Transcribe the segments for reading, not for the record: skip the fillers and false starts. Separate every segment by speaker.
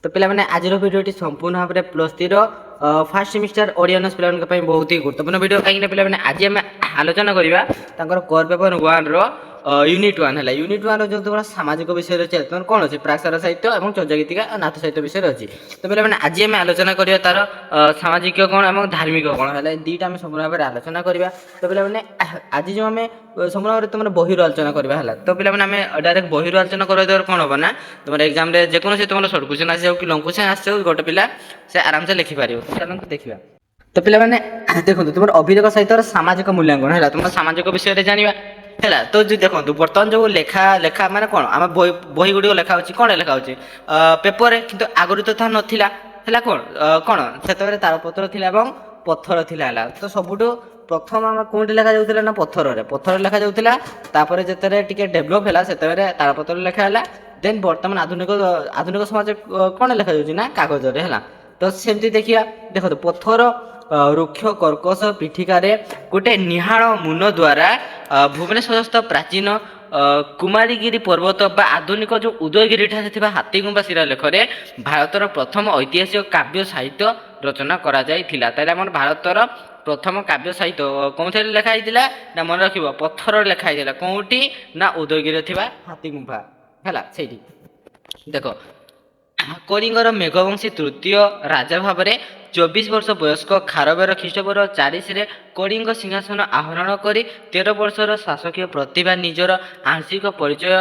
Speaker 1: तो पे आज भिडियो संपूर्ण भाव में +3 फास्ट सेमिस्टर ओडिया ऑनर्स पे बहुत ही गुरुत्वपूर्ण वीडियो कहीं पे आज आम आलोचना करवा कोर पेपर 1 रो यूनिट 1 है यूनिट 1 जो तुम्हारा सामाजिक विषय अच्छे तुम कौन अच्छे प्राक्षर साहित्य और चौजगीतिका नाथ साहित्य विषय अच्छी तो पे आज आम आलोचना करवा तार सामाजिक कौन और धार्मिक कौन है दुईटा आम संपूर्ण भाव में आलोचना करवा तो पे आज जो आम संपूर्ण भाव में तुम बही आलोचना करवा तो पे डायरेक्ट बही आलोचना कर कौन हम ना तुम एग्जाम जेको तुम सर्ट क्वेश्चन आस कि लंग क्वेश्चन आस गोटे पिला से आराम से लिखिपार चलते देखा तो पे देखो तुम अभिलेख साहित्य सामाजिक मूल्यांकन है तुम सामाजिक विषय जाना है तो जो देखो बर्तमान जो लेखा लेखा माने कौन आम बही गुड़ लिखा कौन लिखा पेपर कि आगुरी तो था नाला है कौन कौन से तारपत्र थी पत्थर थिला तो सबुठ प्रथम आम कौन लिखा जाऊला ना पत्थर लिखा जाऊला जिते टे डेभलप है से तारपत्र लिखा देन बर्तमान आधुनिक आधुनिक समाज कौन लिखा जाऊँ ना कागज है तो सेमती देखिए देखो पत्थर रुक्ष कर्कश पीठिकार गोटे निहाड़ मुन द्वारा भुवनेश्वरस्थ प्राचीन कुमारीगिरी पर्वत बा आधुनिक जो उदयगिरी ठारे थिबा हाथीगुम्बा शिलालेख रे भारतर प्रथम ऐतिहासिक काव्य साहित्य रचना करा जायथिला ताले हमर भारतर प्रथम काव्य साहित्य कौन लिखा होता ना मन रख पत्थर लिखा होता कौटी ना उदयगिरी थिबा हाथीगुम्फा है से देख कलिंगर मेघवंशी तृतीय राजा भाव में 24 वर्ष वयस्क खारवेर ख्रीष्टपूर्व 40 कलिंग सिंहासन आहरण कर 13 वर्षर शासकीय प्रतिभा निजर आंशिक परिचय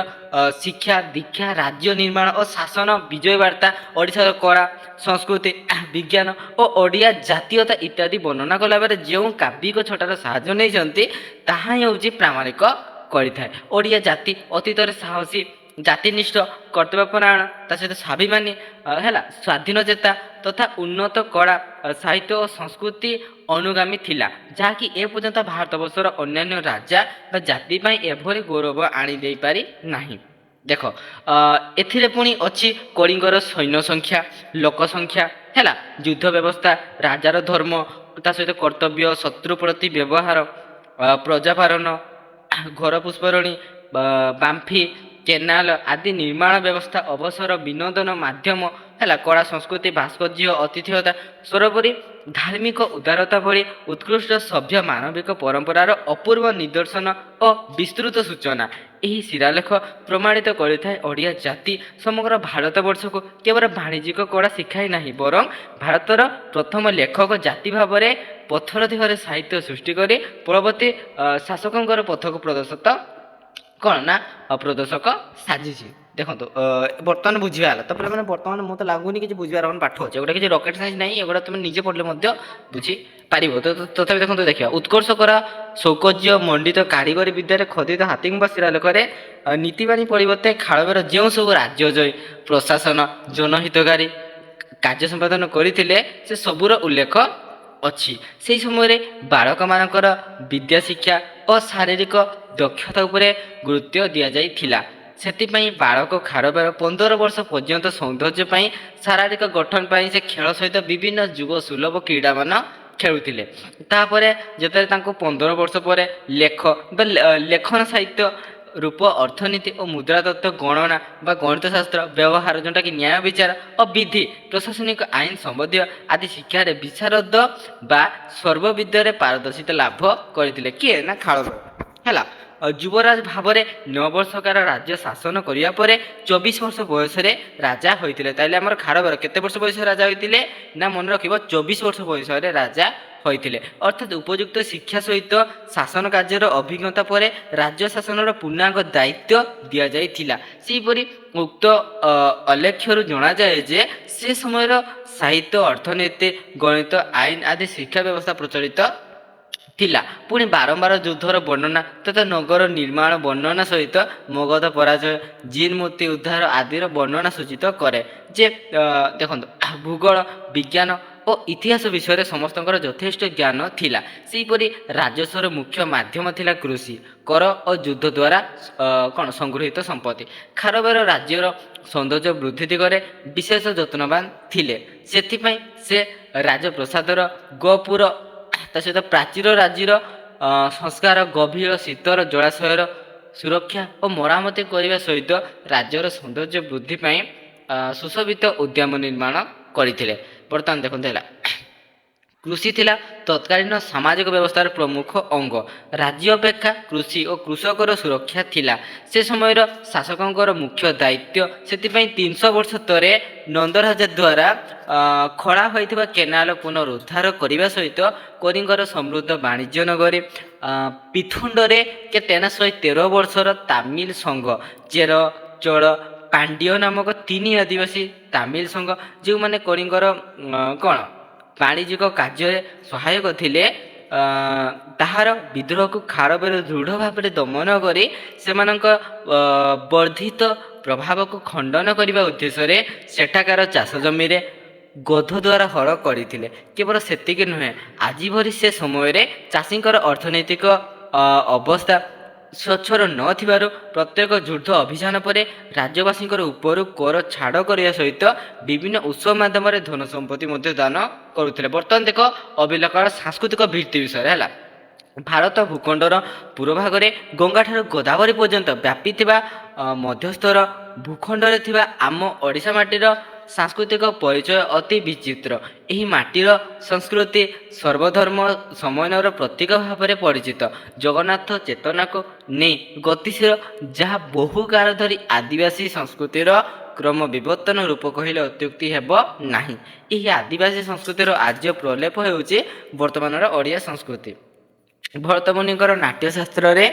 Speaker 1: शिक्षा दीक्षा राज्य निर्माण और शासन विजय वार्ता ओडिशार कला संस्कृति विज्ञान और ओडिया जातीयता इत्यादि वर्णना कला बेले जो काव्यिक छटार साहाय्य नहीं ताहा ही हूँ प्रामाणिक करें ओडिया जाति अतीत साहसी जातिनिष्ठ कर्तव्यपरायण सहित स्वाभिमानी है स्वाधीन चेता तथा उन्नत कला साहित्य और संस्कृति अनुगामी थिला जहाँकि एपर्यंत भारतवर्षर अन्य राजा जाति एभली गौरव आनी पारि नाही देख एथिरे पुणी अच्छी कलिंगर सैन्य संख्या लोक संख्या है युद्ध व्यवस्था राजार धर्म ता सहित कर्तव्य शत्रु प्रति व्यवहार प्रजापालन घर पुष्परणी बाम्फी केनाल आदि निर्माण व्यवस्था अवसर विनोदन माध्यम है कला संस्कृति भास्कर्य अतिथ्यता सर्वोपरि धार्मिक उदारता भली उत्कृष्ट सभ्य मानविक परंपरार अपूर्व निदर्शन और विस्तृत सूचना यही शिलालेख प्रमाणित करें ओडिया जाति समग्र भारतवर्ष को केवल वाणिज्यिक कला शिखाई ना बर भारतर प्रथम लेखक जाति भाव में पत्थर देहरे साहित्य सृष्टि कर परवर्ती शासकों पथक प्रदर्शित कौन ना प्रदर्शक साजी देखो बर्तमान बुझीगला तो मैंने बर्तमान मत लगुनि कि बुझार पाठ अच्छे गोटे किसी रकेट साइंस नहीं एगुड़ा तुम निजे पढ़ले बुझीपार तो तथापि देखो देखा उत्कर्षकर सौकर्य मंडित कारीगरी विद्यार खदित हाथीगुम्बा शिलालेख नीतिबाणी परिवर्ते खाड़वेर जो सब राज्य जय प्रशासन जनहितकारी कार्य संपादन करते से सबूर उल्लेख अच्छी से समय बालक मानकर विद्या शिक्षा और शारीरिक दक्षता उपरे गुरुत्व दि जाइथिला सेतिपई बालक खारवेर 15 वर्ष पर्यंत सौंदर्य शारीरिक गठन से खेल सहित विभिन्न जुग सुलभ क्रीड़ा मान खेलुथिले तापरे जेतरे तांको 15 वर्ष पर लेखन साहित्य रूप अर्थनीति और मुद्रा तत्व गणना बा गणित शास्त्र व्यवहार जोटा कि न्याय विचार और विधि प्रशासनिक आईन संबंधी आदि शिक्षा विशारद बा सर्वविद्या पारदर्शिता लाभ करते किए ना खाड़वेर है युवराज भाव में 9 वर्षकार राज्य शासन करने पर 24 वर्ष बयस राजा होते ताइले आमर खारवेर केते वर्ष बयस राजा होते ना मन रख 24 वर्ष बयस राजा होते अर्थात उपयुक्त शिक्षा सहित शासन कार्यर अभिज्ञता पर राज्य शासन पूर्णांग दायित्व दि जाइथिला सेहीपरि उक्त अलेख्यरु जना जाए जे से समय साहित्य अर्थनीति गणित आईन आदि शिक्षा व्यवस्था प्रचलित थिला पुणी बारंबार युद्धर वर्णना तथा नगर निर्माण वर्णना सहित मगध पराजय जीन मूर्ति उद्धार आदि वर्णना सूचित करे जे देखो भूगोल विज्ञान और इतिहास विषय समस्त यथेष्ट ज्ञान थिला सेहीपरि राजस्वर मुख्य माध्यम थिला कृषि कर और युद्ध द्वारा कौन संगृहित संपत्ति खारवेर राज्यर सौंदर्य वृद्धि दिगरे विशेष यत्नवान थिले सेथिपई से राजप्रसादर गोपुर सहित प्राचीर राज्यर संस्कार गभीर शीतर जलाशयर सुरक्षा और मरामती करने सहित राज्यर सौंदर्य वृद्धि ସୁଶୋଭିତ ଉଦ୍ୟାନ ନିର୍ମାଣ କରିଥିଲେ। ବର୍ତ୍ତମାନ ଦେଖନ୍ତୁ ହେଲା, କୃଷି ଥିଲା ତତ୍କାଳୀନ ସାମାଜିକ ବ୍ୟବସ୍ଥାର ପ୍ରମୁଖ ଅଙ୍ଗ। ରାଜ୍ୟ ଅପେକ୍ଷା କୃଷି ଓ କୃଷକର ସୁରକ୍ଷା ଥିଲା ସେ ସମୟର ଶାସକଙ୍କର ମୁଖ୍ୟ ଦାୟିତ୍ୱ। ସେଥିପାଇଁ 300 ବର୍ଷ ତରେ ନନ୍ଦରାଜ ଦ୍ୱାରା ଖୋଳା ହୋଇଥିବା କେନାଲ ପୁନରୁଦ୍ଧାର କରିବା ସହିତ କଳିଙ୍ଗର ସମୃଦ୍ଧ ବାଣିଜ୍ୟ ନଗରୀ ପିଥୁଣ୍ଡରେ କେତେ ନା 113 ବର୍ଷର ତାମିଲ ସଂଘ ଚେର ଚୋଳ ପାଣ୍ଡ୍ୟ ନାମକ 3 ଆଦିବାସୀ ତାମିଲ ସଂଘ ଯେଉଁମାନେ କଳିଙ୍ଗର କ'ଣ ବାଣିଜ୍ୟିକ କାର୍ଯ୍ୟରେ ସହାୟକ ଥିଲେ, ତାହାର ବିଦ୍ରୋହକୁ ଖାରବେଳ ଦୃଢ଼ ଭାବରେ ଦମନ କରି ସେମାନଙ୍କ ବର୍ଦ୍ଧିତ ପ୍ରଭାବକୁ ଖଣ୍ଡନ କରିବା ଉଦ୍ଦେଶ୍ୟରେ ସେଠାକାର ଚାଷ ଜମିରେ ଗଧ ଦ୍ୱାରା ହଳ କରିଥିଲେ। କେବଳ ସେତିକି ନୁହେଁ, ଆଜି ଭଳି ସେ ସମୟରେ ଚାଷୀଙ୍କର ଅର୍ଥନୈତିକ ଅବସ୍ଥା ସ୍ୱଚ୍ଛଳ ନଥିବାରୁ ପ୍ରତ୍ୟେକ ଯୁଦ୍ଧ ଅଭିଯାନ ପରେ ରାଜ୍ୟବାସୀଙ୍କର ଉପରୁ କର ଛାଡ଼ କରିବା ସହିତ ବିଭିନ୍ନ ଉତ୍ସବ ମାଧ୍ୟମରେ ଧନ ସମ୍ପତ୍ତି ମଧ୍ୟ ଦାନ କରୁଥିଲେ। ବର୍ତ୍ତମାନ ଦେଖ ଅବିଲକଳ ସାଂସ୍କୃତିକ ଭିତ୍ତି ବିଷୟରେ ହେଲା। ଭାରତ ଭୂଖଣ୍ଡର ପୂର୍ବ ଭାଗରେ ଗଙ୍ଗାଠାରୁ ଗୋଦାବରୀ ପର୍ଯ୍ୟନ୍ତ ବ୍ୟାପିଥିବା ମଧ୍ୟସ୍ଥର ଭୂଖଣ୍ଡରେ ଥିବା ଆମ ଓଡ଼ିଶା ମାଟିର ସାଂସ୍କୃତିକ ପରିଚୟ ଅତି ବିଚିତ୍ର। ଏହି ମାଟିର ସଂସ୍କୃତି ସର୍ବଧର୍ମ ସମନ୍ୱୟର ପ୍ରତୀକ ଭାବରେ ପରିଚିତ। ଜଗନ୍ନାଥ ଚେତନାକୁ ନେଇ ଗତିଶୀଳ, ଯାହା ବହୁ କାଳ ଧରି ଆଦିବାସୀ ସଂସ୍କୃତିର କ୍ରମ ବିବର୍ତ୍ତନ ରୂପ କହିଲେ ଅତ୍ୟୁକ୍ତି ହେବ ନାହିଁ। ଏହି ଆଦିବାସୀ ସଂସ୍କୃତିର ଆର୍ଯ୍ୟ ପ୍ରଲେପ ହେଉଛି ବର୍ତ୍ତମାନର ଓଡ଼ିଆ ସଂସ୍କୃତି। ଭରତମୁନିଙ୍କର ନାଟ୍ୟଶାସ୍ତ୍ରରେ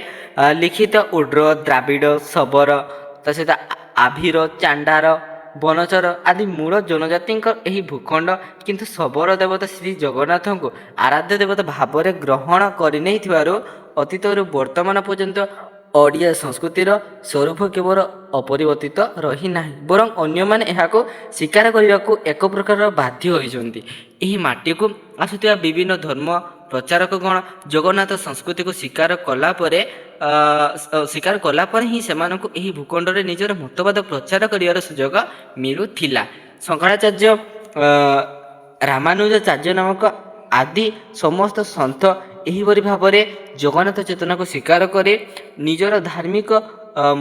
Speaker 1: ଲିଖିତ ଉଡ୍ର, ଦ୍ରାବିଡ଼, ଶବର, ତା ସହିତ ଆଭିର, ଚାଣ୍ଡାର, ବନଚର ଆଦି ମୂଳ ଜନଜାତିଙ୍କ ଏହି ଭୂଖଣ୍ଡ କିନ୍ତୁ ଶବର ଦେବତା ଶ୍ରୀ ଜଗନ୍ନାଥଙ୍କୁ ଆରାଧ୍ୟ ଦେବତା ଭାବରେ ଗ୍ରହଣ କରିନେଇଥିବାରୁ ଅତୀତରୁ ବର୍ତ୍ତମାନ ପର୍ଯ୍ୟନ୍ତ ଓଡ଼ିଆ ସଂସ୍କୃତିର ସ୍ୱରୂପ କେବଳ ଅପରିବର୍ତ୍ତିତ ରହିନାହିଁ, ବରଂ ଅନ୍ୟମାନେ ଏହାକୁ ସ୍ୱୀକାର କରିବାକୁ ଏକ ପ୍ରକାରର ବାଧ୍ୟ ହୋଇଛନ୍ତି। ଏହି ମାଟିକୁ ଆସୁଥିବା ବିଭିନ୍ନ ଧର୍ମ ପ୍ରଚାରକଗଣ ଜଗନ୍ନାଥ ସଂସ୍କୃତିକୁ ସ୍ୱୀକାର କଲା ପରେ ହିଁ ସେମାନଙ୍କୁ ଏହି ଭୂଖଣ୍ଡରେ ନିଜର ମତବାଦ ପ୍ରଚାର କରିବାର ସୁଯୋଗ ମିଳୁଥିଲା। ଶଙ୍କରାଚାର୍ଯ୍ୟ, ରାମାନୁଜାଚାର୍ଯ୍ୟ ନାମକ ଆଦି ସମସ୍ତ ସନ୍ଥ ଏହିପରି ଭାବରେ ଜଗନ୍ନାଥ ଚେତନାକୁ ସ୍ୱୀକାର କରି ନିଜର ଧାର୍ମିକ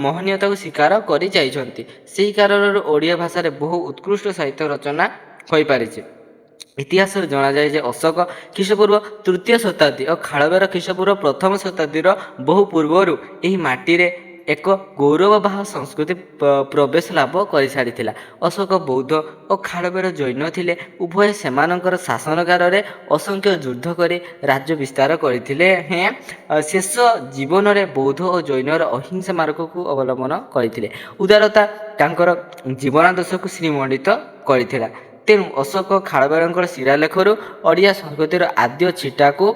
Speaker 1: ମହନୀୟତାକୁ ସ୍ୱୀକାର କରି ଯାଇଛନ୍ତି। ସେହି କାରଣରୁ ଓଡ଼ିଆ ଭାଷାରେ ବହୁ ଉତ୍କୃଷ୍ଟ ସାହିତ୍ୟ ରଚନା ହୋଇପାରିଛି। ଇତିହାସରେ ଜଣାଯାଏ ଯେ ଅଶୋକ ଖ୍ରୀଷ୍ଟପୂର୍ବ 3ୟ ଶତାବ୍ଦୀ ଓ ଖାରବେଳ ଖ୍ରୀଷ୍ଟପୂର୍ବ 1ମ ଶତାବ୍ଦୀର ବହୁ ପୂର୍ବରୁ ଏହି ମାଟିରେ ଏକ ଗୌରବବାହ ସଂସ୍କୃତି ପ୍ରବେଶ ଲାଭ କରିସାରିଥିଲା। ଅଶୋକ ବୌଦ୍ଧ ଓ ଖାରବେଳ ଜୈନ ଥିଲେ। ଉଭୟ ସେମାନଙ୍କର ଶାସନକାଳରେ ଅସଂଖ୍ୟ ଯୁଦ୍ଧ କରି ରାଜ୍ୟ ବିସ୍ତାର କରିଥିଲେ। ଶେଷ ଜୀବନରେ ବୌଦ୍ଧ ଓ ଜୈନର ଅହିଂସା ମାର୍ଗକୁ ଅବଲମ୍ବନ କରିଥିଲେ। ଉଦାରତା ତାଙ୍କର ଜୀବନାଦର୍ଶକୁ ଶ୍ରୀମଣ୍ଡିତ କରିଥିଲା। ତେଣୁ ଅଶୋକ ଖାରବେଳଙ୍କର ଶିଳାଲେଖରୁ ଓଡ଼ିଆ ସଂସ୍କୃତିର ଆଦ୍ୟ ଛିଟାକୁ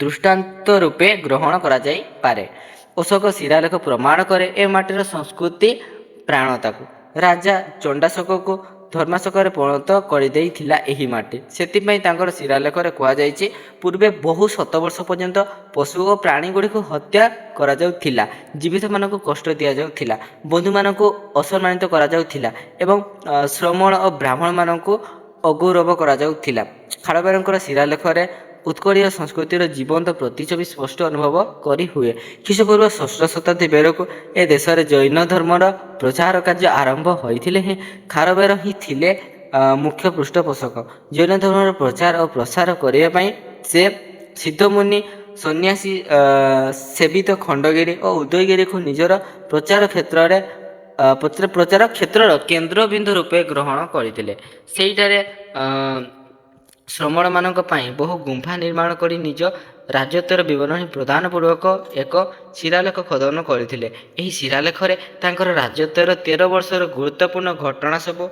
Speaker 1: ଦୃଷ୍ଟାନ୍ତ ରୂପେ ଗ୍ରହଣ କରାଯାଇପାରେ। ଅଶୋକ ଶିଳାଲେଖ ପ୍ରମାଣ କରେ ଏ ମାଟିର ସଂସ୍କୃତି ପ୍ରାଣତାକୁ। ରାଜା ଚଣ୍ଡାଶୋକକୁ ଧର୍ମାଶୋକରେ ପରିଣତ କରିଦେଇଥିଲା ଏହି ମାଟି। ସେଥିପାଇଁ ତାଙ୍କର ଶିଳାଲେଖରେ କୁହାଯାଇଛି, ପୂର୍ବେ ବହୁ ଶତବର୍ଷ ପର୍ଯ୍ୟନ୍ତ ପଶୁ ଓ ପ୍ରାଣୀଗୁଡ଼ିକୁ ହତ୍ୟା କରାଯାଉଥିଲା, ଜୀବିତମାନଙ୍କୁ କଷ୍ଟ ଦିଆଯାଉଥିଲା, ବନ୍ଧୁମାନଙ୍କୁ ଅସମ୍ମାନିତ କରାଯାଉଥିଲା ଏବଂ ଶ୍ରମଣ ଓ ବ୍ରାହ୍ମଣମାନଙ୍କୁ ଅଗୌରବ କରାଯାଉଥିଲା। ଖାରବେଳଙ୍କର ଶିଳାଲେଖରେ ଉତ୍କଳୀୟ ସଂସ୍କୃତିର ଜୀବନ୍ତ ପ୍ରତିଛବି ସ୍ପଷ୍ଟ ଅନୁଭବ କରିହୁଏ। ଖ୍ରୀଷ୍ଟପୂର୍ବ 6ଠ ଶତାବ୍ଦୀ ବେଳକୁ ଏ ଦେଶରେ ଜୈନ ଧର୍ମର ପ୍ରଚାର କାର୍ଯ୍ୟ ଆରମ୍ଭ ହୋଇଥିଲେ ହେଁ ଖାରବେଳ ହିଁ ଥିଲେ ମୁଖ୍ୟ ପୃଷ୍ଠପୋଷକ। ଜୈନ ଧର୍ମର ପ୍ରଚାର ଓ ପ୍ରସାର କରିବା ପାଇଁ ସେ ସିଦ୍ଧମୁନି, ସନ୍ନ୍ୟାସୀ ସେବିତ ଖଣ୍ଡଗିରି ଓ ଉଦୟଗିରିକୁ ନିଜର ପ୍ରଚାର କ୍ଷେତ୍ରର କେନ୍ଦ୍ରବିନ୍ଦୁ ରୂପେ ଗ୍ରହଣ କରିଥିଲେ। ସେଇଠାରେ ଶ୍ରମଣମାନଙ୍କ ପାଇଁ ବହୁ ଗୁମ୍ଫା ନିର୍ମାଣ କରି ନିଜ ରାଜତ୍ୱର ବିବରଣୀ ପ୍ରଦାନ ପୂର୍ବକ ଏକ ଶିଳାଲେଖ ଖୋଦନ କରିଥିଲେ। ଏହି ଶିଳାଲେଖରେ ତାଙ୍କର ରାଜତ୍ୱର 13 ବର୍ଷର ଗୁରୁତ୍ୱପୂର୍ଣ୍ଣ ଘଟଣା ସବୁ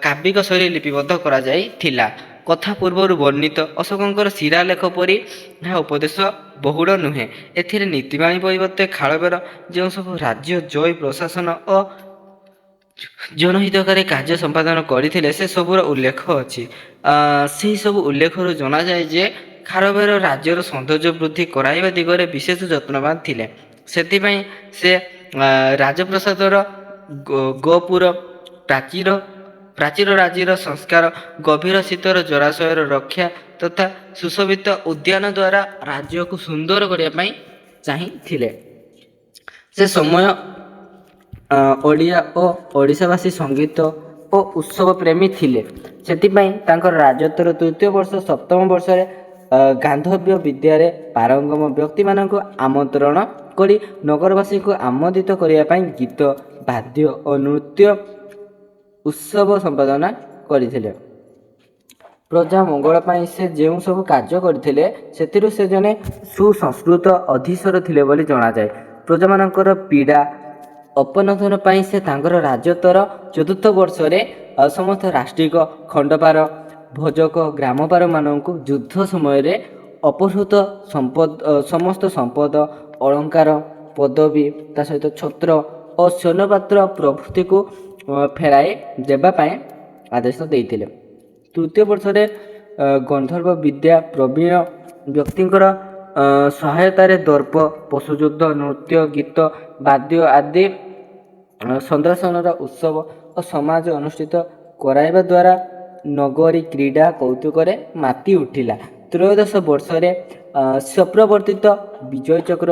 Speaker 1: କାବ୍ୟିକ ଶୈଳୀ ଲିପିବଦ୍ଧ କରାଯାଇଥିଲା। କଥା ପୂର୍ବରୁ ବର୍ଣ୍ଣିତ ଅଶୋକଙ୍କର ଶିଳାଲେଖ ପରି ଏହା ଉପଦେଶ ବହୁଳ ନୁହେଁ। ଏଥିରେ ନୀତିବାଣୀ ପରିବର୍ତ୍ତେ ଖାରବେଳ ଯେଉଁ ସବୁ ରାଜ୍ୟ ଜୟ ପ୍ରଶାସନ ଓ ଜନହିତକାରୀ କାର୍ଯ୍ୟ ସମ୍ପାଦନ କରିଥିଲେ ସେ ସବୁର ଉଲ୍ଲେଖ ଅଛି। ସେହି ସବୁ ଉଲ୍ଲେଖରୁ ଜଣାଯାଏ ଯେ ଖାରବେଳ ରାଜ୍ୟର ସୌନ୍ଦର୍ଯ୍ୟ ବୃଦ୍ଧି କରାଇବା ଦିଗରେ ବିଶେଷ ଯତ୍ନବାନ ଥିଲେ। ସେଥିପାଇଁ ସେ ରାଜପ୍ରସାଦର ଗୋପୁର, ପ୍ରାଚୀର ରାଜିର ସଂସ୍କାର, ଗଭୀର ଶୀତର ଜଳାଶୟର ରକ୍ଷା ତଥା ସୁଶୋଭିତ ଉଦ୍ୟାନ ଦ୍ୱାରା ରାଜ୍ୟକୁ ସୁନ୍ଦର କରିବା ପାଇଁ ଚାହିଁଥିଲେ। ସେ ସମୟ ଓଡ଼ିଆ ଓ ଓଡ଼ିଶାବାସୀ ସଙ୍ଗୀତ ଓ ଉତ୍ସବ ପ୍ରେମୀ ଥିଲେ। ସେଥିପାଇଁ ତାଙ୍କର ରାଜତ୍ୱର ତୃତୀୟ ବର୍ଷ ସପ୍ତମ ବର୍ଷରେ ଗାନ୍ଧର୍ବ ବିଦ୍ୟାରେ ପାରଙ୍ଗମ ବ୍ୟକ୍ତିମାନଙ୍କୁ ଆମନ୍ତ୍ରଣ କରି ନଗରବାସୀଙ୍କୁ ଆମୋଦିତ କରିବା ପାଇଁ ଗୀତ, ବାଦ୍ୟ ଓ ନୃତ୍ୟ ଉତ୍ସବ ସମ୍ପାଦନା କରିଥିଲେ। ପ୍ରଜା ମଙ୍ଗଳ ପାଇଁ ସେ ଯେଉଁ ସବୁ କାର୍ଯ୍ୟ କରିଥିଲେ ସେଥିରୁ ସେ ଜଣେ ସୁସଂସ୍କୃତ ଅଧୀଶ୍ୱର ଥିଲେ ବୋଲି ଜଣାଯାଏ। ପ୍ରଜାମାନଙ୍କର ପୀଡ଼ା ଅପନୋଦନ ପାଇଁ ସେ ତାଙ୍କର ରାଜତ୍ୱର ଚତୁର୍ଥ ବର୍ଷରେ ସମସ୍ତ ରାଷ୍ଟ୍ରିକ ଖଣ୍ଡପାର ଭୋଜକ ଗ୍ରାମପାରମାନଙ୍କୁ ଯୁଦ୍ଧ ସମୟରେ ଅପହୃତ ସମସ୍ତ ସମ୍ପଦ ଅଳଙ୍କାର ପଦବୀ ତା ସହିତ ଛତ୍ର ଓ ସ୍ୱର୍ଣ୍ଣପାତ୍ର ପ୍ରଭୃତିକୁ ଫେରାଇ ଦେବା ପାଇଁ ଆଦେଶ ଦେଇଥିଲେ। ତୃତୀୟ ବର୍ଷରେ ଗନ୍ଧର୍ବ ବିଦ୍ୟା ପ୍ରବୀଣ ବ୍ୟକ୍ତିଙ୍କର ସହାୟତାରେ ଦର୍ପ ପଶୁଯୁଦ୍ଧ ନୃତ୍ୟ ଗୀତ ବାଦ୍ୟ ଆଦି ସଂଦର୍ଶନର ଉତ୍ସବ ଓ ସମାଜ ଅନୁଷ୍ଠିତ କରାଇବା ଦ୍ୱାରା ନଗରୀ କ୍ରୀଡ଼ା କୌତୁକରେ ମାତି ଉଠିଲା। ତ୍ରୟୋଦଶ ବର୍ଷରେ ସ୍ୱପ୍ରବର୍ତ୍ତିତ ବିଜୟ ଚକ୍ର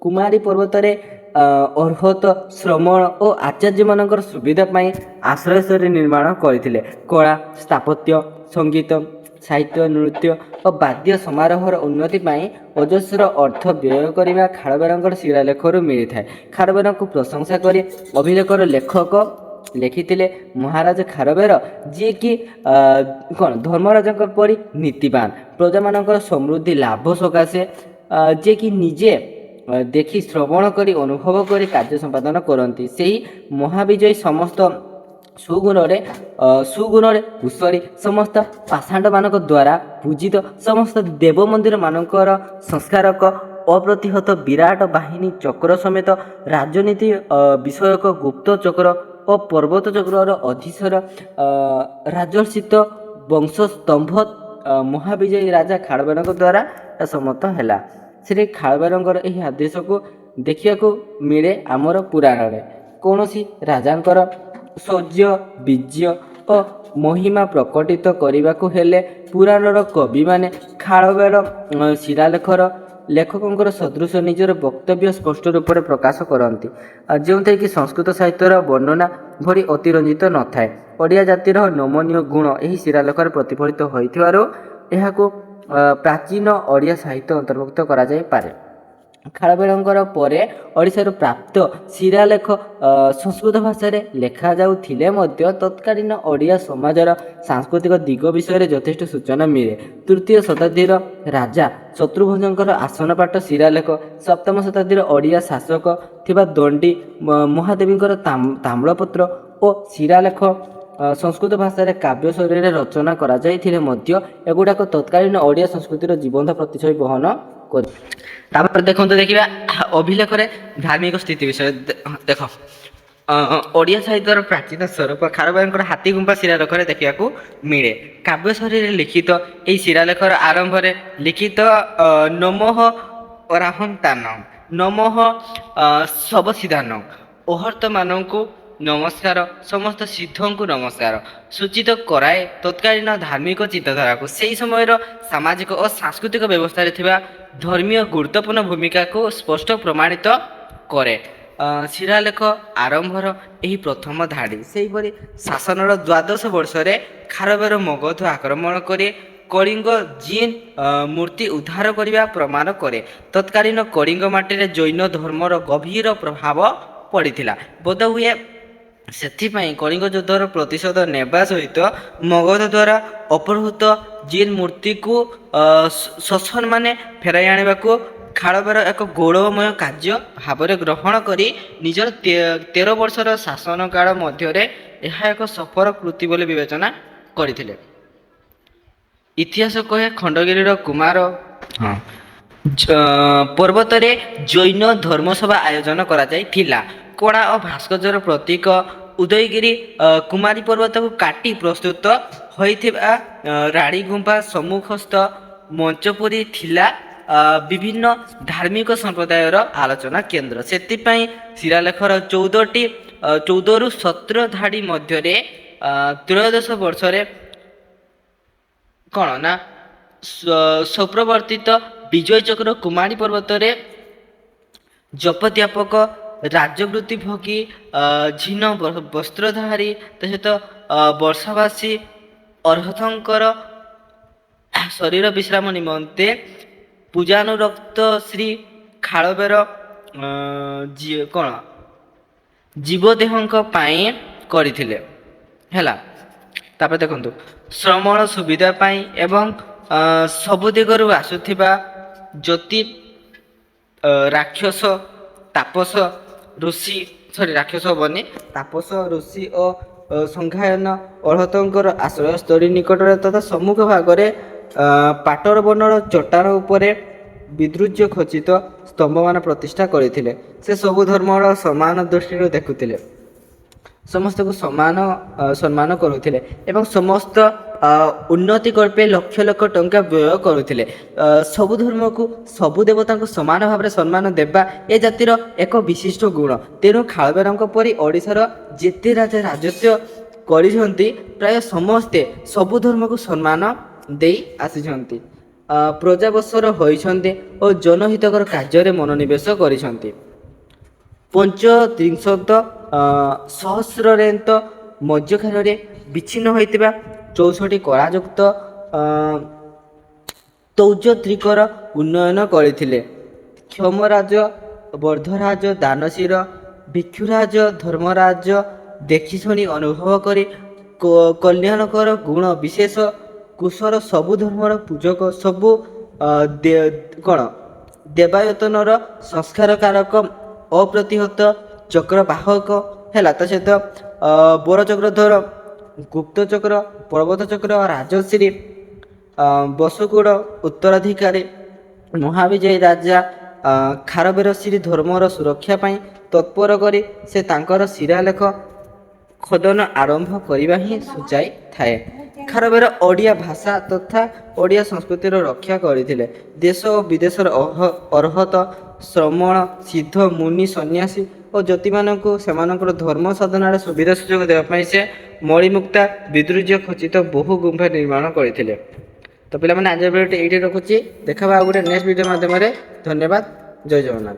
Speaker 1: କୁମାରୀ ପର୍ବତରେ ଅର୍ହତ ଶ୍ରମଣ ଓ ଆଚାର୍ଯ୍ୟମାନଙ୍କର ସୁବିଧା ପାଇଁ ଆଶ୍ରୟସ୍ଥଳୀ ନିର୍ମାଣ କରିଥିଲେ। କଳା ସ୍ଥାପତ୍ୟ ସଙ୍ଗୀତ ସାହିତ୍ୟ ନୃତ୍ୟ ଓ ବାଦ୍ୟ ସମାରୋହର ଉନ୍ନତି ପାଇଁ ଅଜସ୍ର ଅର୍ଥ ବ୍ୟୟ କରିବା ଖାରବେଳଙ୍କର ଶିଳାଲେଖରୁ ମିଳିଥାଏ। ଖାରବେଳଙ୍କୁ ପ୍ରଶଂସା କରି ଅଭିଲେଖର ଲେଖକ ଲେଖିଥିଲେ ମହାରାଜ ଖାରବେଳ ଯିଏକି ଧର୍ମରାଜଙ୍କ ପରି ନୀତିବାନ ପ୍ରଜାମାନଙ୍କର ସମୃଦ୍ଧି ଲାଭ ସକାଶେ ଯିଏକି ନିଜେ ଦେଖି ଶ୍ରବଣ କରି ଅନୁଭବ କରି କାର୍ଯ୍ୟ ସମ୍ପାଦନ କରନ୍ତି। ସେହି ମହାବିଜୟୀ ସମସ୍ତ ସୁଗୁଣରେ କୁଶଳୀ ସମସ୍ତ ପାଷାଣ୍ଡମାନଙ୍କ ଦ୍ୱାରା ପୂଜିତ ସମସ୍ତ ଦେବ ମନ୍ଦିର ମାନଙ୍କର ସଂସ୍କାରକ ଅପ୍ରତିହତ ବିରାଟ ବାହିନୀ ଚକ୍ର ସମେତ ରାଜନୀତି ବିଷୟକ ଗୁପ୍ତ ଚକ୍ର ଓ ପର୍ବତ ଚକ୍ରର ଅଧୀଶ୍ୱର ରାଜର୍ଷିତ ବଂଶସ୍ତମ୍ଭ ମହାବିଜୟୀ ରାଜା ଖାରବେଳଙ୍କ ଦ୍ୱାରା ସମ୍ମତ ହେଲା। ଶ୍ରୀ ଖାରବେଳଙ୍କର ଏହି ଆଦେଶକୁ ଦେଖିବାକୁ ମିଳେ ଆମର ପୁରାଣରେ। କୌଣସି ରାଜାଙ୍କର ଶୌର୍ଯ୍ୟ ବୀର୍ଯ୍ୟ ଓ ମହିମା ପ୍ରକଟିତ କରିବାକୁ ହେଲେ ପୁରାଣର କବିମାନେ ଖାରବେଳ ଶିଳାଲେଖର ଲେଖକଙ୍କର ସଦୃଶ ନିଜର ବକ୍ତବ୍ୟ ସ୍ପଷ୍ଟ ରୂପରେ ପ୍ରକାଶ କରନ୍ତି, ଯେଉଁଥିରେ କି ସଂସ୍କୃତ ସାହିତ୍ୟର ବର୍ଣ୍ଣନା ଭଳି ଅତିରଞ୍ଜିତ ନଥାଏ। ଓଡ଼ିଆ ଜାତିର ନମନୀୟ ଗୁଣ ଏହି ଶିଳାଲେଖରେ ପ୍ରତିଫଳିତ ହୋଇଥିବାରୁ ଏହାକୁ ପ୍ରାଚୀନ ଓଡ଼ିଆ ସାହିତ୍ୟ ଅନ୍ତର୍ଭୁକ୍ତ କରାଯାଇପାରେ। ଖାରବେଳଙ୍କର ପରେ ଓଡ଼ିଶାରୁ ପ୍ରାପ୍ତ ଶିଳାଲେଖ ସଂସ୍କୃତ ଭାଷାରେ ଲେଖାଯାଉଥିଲେ ମଧ୍ୟ ତତ୍କାଳୀନ ଓଡ଼ିଆ ସମାଜର ସାଂସ୍କୃତିକ ଦିଗ ବିଷୟରେ ଯଥେଷ୍ଟ ସୂଚନା ମିଳେ। ତୃତୀୟ ଶତାବ୍ଦୀର ରାଜା ଶତ୍ରୁଭଞ୍ଜଙ୍କର ଆସନପାଠ ଶିଳାଲେଖ ସପ୍ତମ ଶତାବ୍ଦୀର ଓଡ଼ିଆ ଶାସକ ଥିବା ଦଣ୍ଡି ମହାଦେବୀଙ୍କର ତାମ୍ରପତ୍ର ଓ ଶିଳାଲେଖ ସଂସ୍କୃତ ଭାଷାରେ କାବ୍ୟ ଶୈଳୀରେ ରଚନା କରାଯାଇଥିଲେ ମଧ୍ୟ ଏଗୁଡ଼ାକ ତତ୍କାଳୀନ ଓଡ଼ିଆ ସଂସ୍କୃତିର ଜୀବନ୍ତ ପ୍ରତିଛବି ବହନ କରି। ତାପରେ ଦେଖନ୍ତୁ ଦେଖିବା ଅଭିଲେଖରେ ଧାର୍ମିକ ସ୍ଥିତି ବିଷୟରେ ଦେଖ ଓଡ଼ିଆ ସାହିତ୍ୟର ପ୍ରାଚୀନ ସ୍ୱରୂପ ଖାରବେଳଙ୍କର ହାତୀଗୁମ୍ଫା ଶିଳାଲେଖରେ ଦେଖିବାକୁ ମିଳେ। କାବ୍ୟ ଶୈଳୀରେ ଲିଖିତ ଏହି ଶିଳାଲେଖର ଆରମ୍ଭରେ ଲିଖିତ ନମଃ ଅରାହନ୍ତାନଂ ନମଃ ଶବସିଦ୍ଧାନଂ ଅହର୍ତ୍ତମାନଙ୍କୁ ନମସ୍କାର ସମସ୍ତ ସିଦ୍ଧଙ୍କୁ ନମସ୍କାର ସୂଚିତ କରାଏ ତତ୍କାଳୀନ ଧାର୍ମିକ ଚିନ୍ତାଧାରାକୁ। ସେହି ସମୟର ସାମାଜିକ ଓ ସାଂସ୍କୃତିକ ବ୍ୟବସ୍ଥାରେ ଥିବା ଧର୍ମୀୟ ଗୁରୁତ୍ୱପୂର୍ଣ୍ଣ ଭୂମିକାକୁ ସ୍ପଷ୍ଟ ପ୍ରମାଣିତ କରେ। ଶିଳାଲେଖ ଆରମ୍ଭର ଏହି ପ୍ରଥମ ଧାଡ଼ି ସେହିପରି ଶାସନର ଦ୍ୱାଦଶ ବର୍ଷରେ ଖାରବେଳ ମଗଧ ଆକ୍ରମଣ କରି କଳିଙ୍ଗ ଜିନ୍ ମୂର୍ତ୍ତି ଉଦ୍ଧାର କରିବା ପ୍ରମାଣ କରେ। ତତ୍କାଳୀନ କଳିଙ୍ଗ ମାଟିରେ ଜୈନ ଧର୍ମର ଗଭୀର ପ୍ରଭାବ ପଡ଼ିଥିଲା। ବୋଧହୁଏ ସେଥିପାଇଁ କଳିଙ୍ଗ ଯୁଦ୍ଧର ପ୍ରତିଶୋଧ ନେବା ସହିତ ମଗଧ ଦ୍ୱାରା ଅପହୃତ ଜିନ୍ ମୂର୍ତ୍ତିକୁ ଶୋଷଣମାନେ ଫେରାଇ ଆଣିବାକୁ ଖାରବେଳ ଏକ ଗୌରବମୟ କାର୍ଯ୍ୟ ଭାବରେ ଗ୍ରହଣ କରି ନିଜର 13 ବର୍ଷର ଶାସନକାଳ ମଧ୍ୟରେ ଏହା ଏକ ସଫଳ କୃତି ବୋଲି ବିବେଚନା କରିଥିଲେ। ଇତିହାସ କହେ ଖଣ୍ଡଗିରିର କୁମାର ପର୍ବତରେ ଜୈନ ଧର୍ମସଭା ଆୟୋଜନ କରାଯାଇଥିଲା। କଳା ଓ ଭାସ୍କର୍ଯ୍ୟର ପ୍ରତୀକ ଉଦୟଗିରି କୁମାରୀ ପର୍ବତକୁ କାଟି ପ୍ରସ୍ତୁତ ହୋଇଥିବା ରାଣୀଗୁମ୍ଫା ସମ୍ମୁଖସ୍ଥ ମଞ୍ଚପୁରୀ ଥିଲା ବିଭିନ୍ନ ଧାର୍ମିକ ସମ୍ପ୍ରଦାୟର ଆଲୋଚନା କେନ୍ଦ୍ର। ସେଥିପାଇଁ ଶିଳାଲେଖର 14ରୁ 17 ଧାଡ଼ି ମଧ୍ୟରେ ତ୍ରୟୋଦଶ ବର୍ଷରେ କ'ଣ ନା ସ୍ୱପ୍ରବର୍ତ୍ତିତ ବିଜୟ ଚକ୍ର କୁମାରୀ ପର୍ବତରେ ଜପତ୍ୟାପକ ରାଜବୃତ୍ତି ଭୋଗୀ ଝିନ ବସ୍ତ୍ରଧାରୀ ତା ସହିତ ବର୍ଷାବାସୀ ଅର୍ହତଙ୍କର ଶରୀର ବିଶ୍ରାମ ନିମନ୍ତେ ପୂଜାନୁରକ୍ତ ଶ୍ରୀ ଖାଳବେର କ'ଣ ଜୀବଦେହଙ୍କ ପାଇଁ କରିଥିଲେ ହେଲା। ତାପରେ ଦେଖନ୍ତୁ ଶ୍ରମଣ ସୁବିଧା ପାଇଁ ଏବଂ ସବୁ ଦିଗରୁ ଆସୁଥିବା ଜ୍ୟୋତି ରାକ୍ଷସ ତାପସ ଋଷି ରାକ୍ଷସ ହବନି ତାପସ ଋଷି ଓ ସଂଘାୟନ ଅର୍ହତଙ୍କର ଆଶ୍ରୟସ୍ଥଳୀ ନିକଟରେ ତଥା ସମ୍ମୁଖ ଭାଗରେ ପାଟର ବର୍ଣ୍ଣର ଚଟାଣ ଉପରେ ବିଦୃଜ୍ୟ ଖଚିତ ସ୍ତମ୍ଭମାନ ପ୍ରତିଷ୍ଠା କରିଥିଲେ। ସେ ସବୁ ଧର୍ମର ସମାନ ଦୃଷ୍ଟିରୁ ଦେଖୁଥିଲେ, ସମସ୍ତଙ୍କୁ ସମାନ ସମ୍ମାନ କରୁଥିଲେ ଏବଂ ସମସ୍ତ ଉନ୍ନତି କଳ୍ପେ ଲକ୍ଷ ଲକ୍ଷ ଟଙ୍କା ବ୍ୟୟ କରୁଥିଲେ। ସବୁ ଧର୍ମକୁ ସବୁ ଦେବତାଙ୍କୁ ସମାନ ଭାବରେ ସମ୍ମାନ ଦେବା ଏ ଜାତିର ଏକ ବିଶିଷ୍ଟ ଗୁଣ। ତେଣୁ ଖାଳବେରଙ୍କ ପରି ଓଡ଼ିଶାର ଯେତେ ରାଜା ରାଜତ୍ୱ କରିଛନ୍ତି ପ୍ରାୟ ସମସ୍ତେ ସବୁ ଧର୍ମକୁ ସମ୍ମାନ ଦେଇ ଆସିଛନ୍ତି, ପ୍ରଜାବତ୍ସର ହୋଇଛନ୍ତି ଓ ଜନହିତକର କାର୍ଯ୍ୟରେ ମନୋନିବେଶ କରିଛନ୍ତି। ପଞ୍ଚତ୍ରିଂଶତ ସହସ୍ରାନ୍ତ ମଧ୍ୟକାଳରେ ବିଚ୍ଛିନ୍ନ ହୋଇଥିବା 64 କଳାଯୁକ୍ତ ତୌଜତ୍ରିକର ଉନ୍ନୟନ କରିଥିଲେ। କ୍ଷମରାଜ ବର୍ଦ୍ଧରାଜ ଦାନଶୀର ଭିକ୍ଷୁରାଜ ଧର୍ମରାଜ ଦେଖି ଶୁଣି ଅନୁଭବ କରି କଲ୍ୟାଣକର ଗୁଣ ବିଶେଷ କୁଶର ସବୁ ଧର୍ମର ପୂଜକ ସବୁ କ'ଣ ଦେବାୟତନର ସଂସ୍କାରକାରକ ଅପ୍ରତିହତ ଚକ୍ରବାହକ ହେଲା। ତା ସହିତ ବରଚକ୍ରଧର ଗୁପ୍ତଚକ୍ର ପର୍ବତ ଚକ୍ର ରାଜଶ୍ରୀ ବସୁକୁଳ ଉତ୍ତରାଧିକାରୀ ମହାବିଜୟୀ ରାଜା ଖାରବେର ଶ୍ରୀ ଧର୍ମର ସୁରକ୍ଷା ପାଇଁ ତତ୍ପର କରି ସେ ତାଙ୍କର ଶିଳାଲେଖ ଖୋଦନ ଆରମ୍ଭ କରିବା ହିଁ ସୂଚାଇଥାଏ। ଖାରବେର ଓଡ଼ିଆ ଭାଷା ତଥା ଓଡ଼ିଆ ସଂସ୍କୃତିର ରକ୍ଷା କରିଥିଲେ। ଦେଶ ଓ ବିଦେଶର ଅର୍ହତ ଶ୍ରମଣ ସିଦ୍ଧ ମୁନି ସନ୍ନ୍ୟାସୀ ଓ ଜ୍ୟୋତିମାନଙ୍କୁ ସେମାନଙ୍କର ଧର୍ମ ସାଧନାର ସୁବିଧା ସୁଯୋଗ ଦେବା ପାଇଁ ସେ ମଳିମୁକ୍ତା ବିଦୃଜ୍ୟ ଖଚିତ ବହୁ ଗୁମ୍ଫା ନିର୍ମାଣ କରିଥିଲେ। ତ ପିଲାମାନେ ଆଜି ଭିଡ଼ିଓଟି ଏଇଠି ରଖୁଛି, ଦେଖାବା ଆଉ ଗୋଟେ ନେକ୍ସଟ ଭିଡ଼ିଓ ମାଧ୍ୟମରେ। ଧନ୍ୟବାଦ, ଜୟ ଜଗନ୍ନାଥ।